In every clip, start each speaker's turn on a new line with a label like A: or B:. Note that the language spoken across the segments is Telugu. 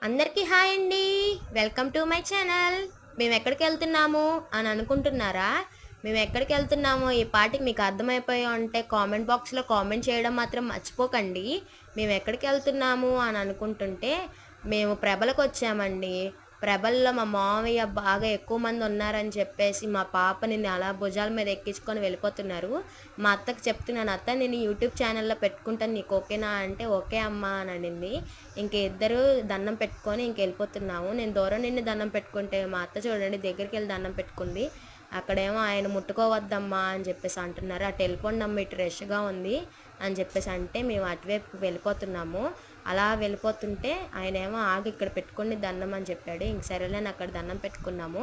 A: అందరికీ హాయ్ అండి. Welcome to my channel. మేము ఎక్కడికి వెళ్తున్నాము అని అనుకుంటున్నారా? మేము ఎక్కడికి వెళ్తున్నామో ఈ పాటికి మీకు అర్థమైపోయి ఉంటే కామెంట్ బాక్స్లో కామెంట్ చేయడం మాత్రం మర్చిపోకండి. మేము ఎక్కడికి వెళ్తున్నాము అని అనుకుంటుంటే మేము ప్రభలకు వచ్చామండి. ప్రభల్లో మా మామయ్య బాగా ఎక్కువ మంది ఉన్నారని చెప్పేసి మా పాపని అలా భుజాల మీద ఎక్కించుకొని వెళ్ళిపోతున్నారు. మా అత్తకి చెప్తున్నాను, అత్త నేను యూట్యూబ్ ఛానల్లో పెట్టుకుంటాను, నీకు ఓకేనా అంటే ఓకే అమ్మా అని అనింది. ఇంక ఇద్దరు దండం పెట్టుకొని ఇంక వెళ్ళిపోతున్నాము. నేను దూరం నుండి దండం పెట్టుకుంటే మా అత్త చూడండి దగ్గరికి వెళ్ళి దండం పెట్టుకుంది. అక్కడేమో ఆయన ముట్టుకోవద్దమ్మా అని చెప్పేసి అంటున్నారు. అటు వెళ్ళిపోండి అమ్మ, ఇటు రష్గా ఉంది అని చెప్పేసి అంటే మేము అటువైపు వెళ్ళిపోతున్నాము. అలా వెళ్ళిపోతుంటే ఆయన ఏమో ఆగి ఇక్కడ పెట్టుకుని దండం అని చెప్పాడు. ఇంక సరేలేని అక్కడ దండం పెట్టుకున్నాము.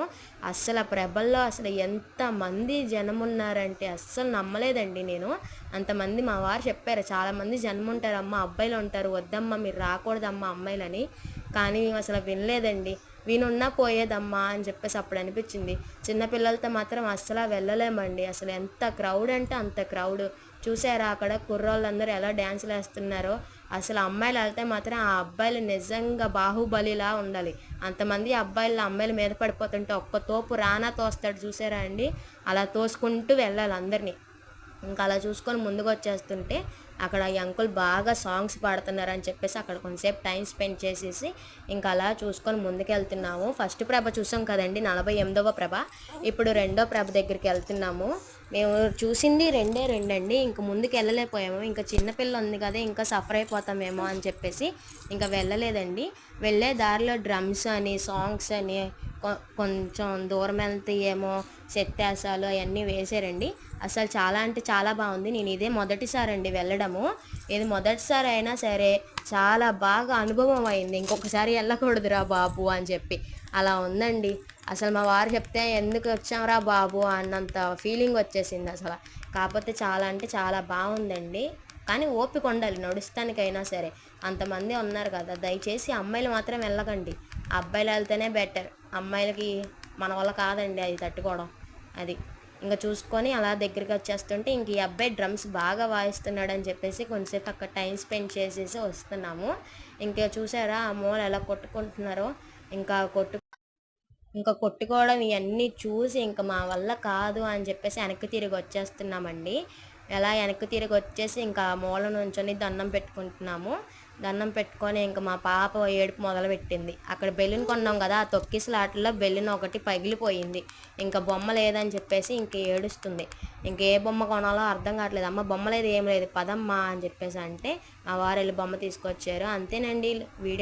A: అస్సలు ఆ ప్రభల్లో అసలు ఎంతమంది జనం ఉన్నారంటే అస్సలు నమ్మలేదండి నేను. అంతమంది మా వారు చెప్పారు, చాలామంది జనం ఉంటారమ్మా, అబ్బాయిలు ఉంటారు, వద్దమ్మా మీరు రాకూడదమ్మా అమ్మాయిలని. కానీ మేము అసలు వినలేదండి. వీనున్నా పోయేదమ్మా అని చెప్పేసి అప్పుడు అనిపించింది. చిన్నపిల్లలతో మాత్రం అస్సలు వెళ్ళలేమండి. అసలు ఎంత క్రౌడ్ అంటే అంత క్రౌడ్. చూసారా అక్కడ కుర్రోళ్ళందరూ ఎలా డ్యాన్సులు వేస్తున్నారో. అసలు అమ్మాయిలు వెళ్తే మాత్రం ఆ అబ్బాయిలు నిజంగా బాహుబలిలా ఉండాలి. అంతమంది అబ్బాయిలు అమ్మాయిల మీద పడిపోతుంటే ఒక్క తోపు రానా తోస్తాడు చూసారా అండి, అలా తోసుకుంటూ వెళ్ళాలి అందరినీ. ఇంకా అలా చూసుకొని ముందుకు వచ్చేస్తుంటే అక్కడ ఈ అంకుల్ బాగా సాంగ్స్ పాడుతున్నారని చెప్పేసి అక్కడ కొంతసేపు టైం స్పెండ్ చేసేసి ఇంకా అలా చూసుకొని ముందుకు వెళ్తున్నాము. ఫస్ట్ ప్రభ చూసాం కదండి, 48వ ప్రభ. ఇప్పుడు రెండో ప్రభ దగ్గరికి వెళ్తున్నాము. మేము చూసింది రెండండి. ఇంక ముందుకు వెళ్ళలేకపోయాము. ఇంకా చిన్నపిల్ల ఉంది కదా, ఇంకా సఫర్ అయిపోతామేమో అని చెప్పేసి ఇంకా వెళ్ళలేదండి. వెళ్ళే దారిలో డ్రమ్స్ అని సాంగ్స్ అని కొంచెం దూరం వెళ్తే ఏమో సెత్యాసాలు అవన్నీ వేసారండి. అసలు చాలా అంటే చాలా బాగుంది. నేను ఇదే మొదటిసారి అండి వెళ్ళడము. ఇది మొదటిసారి అయినా సరే చాలా బాగా అనుభవం అయింది. ఇంకొకసారి వెళ్ళకూడదురా బాబు అని చెప్పి అలా ఉందండి. అసలు మా వారు చెప్తే ఎందుకు వచ్చాంరా బాబు అన్నంత ఫీలింగ్ వచ్చేసింది అసలు. కాకపోతే చాలా అంటే చాలా బాగుందండి. కానీ ఓపిక ఉండాలి నడుస్తానికైనా సరే. అంతమంది ఉన్నారు కదా, దయచేసి అమ్మాయిలు మాత్రం వెళ్ళకండి. అబ్బాయిలు వెళ్తేనే బెటర్. అమ్మాయిలకి మన వల్ల కాదండి అది తట్టుకోవడం. అది ఇంకా చూసుకొని అలా దగ్గరికి వచ్చేస్తుంటే ఇంక ఈ అబ్బాయి డ్రమ్స్ బాగా వాయిస్తున్నాడు అని చెప్పేసి కొంచెంసేపు అక్కడ టైం స్పెండ్ చేసేసి వస్తున్నాము. ఇంకా చూసారా ఆ మూల ఎలా కొట్టుకుంటున్నారో. ఇంకా కొట్టుకోవడం ఇవన్నీ చూసి ఇంకా మా వల్ల కాదు అని చెప్పేసి వెనక్కి తిరిగి వచ్చేస్తున్నామండి. ఎలా వెనక్కి తిరిగి వచ్చేసి ఇంకా మూల నుంచొని దండం పెట్టుకుంటున్నాము. దండం పెట్టుకొని ఇంకా మా పాప ఏడుపు మొదలుపెట్టింది. అక్కడ బెలూన్ కొన్నాం కదా, ఆ తొక్కిసలాటలో బెలూన్ ఒకటి పగిలిపోయింది. ఇంకా బొమ్మ లేదని చెప్పేసి ఇంక ఏడుస్తుంది. ఇంక ఏ బొమ్మ కొనాలో అర్థం కావట్లేదు. అమ్మ బొమ్మ లేదు ఏం లేదు పదమ్మా అని చెప్పేసి అంటే మా వారు వెళ్ళి బొమ్మ తీసుకొచ్చారు. అంతేనండి వీడియో.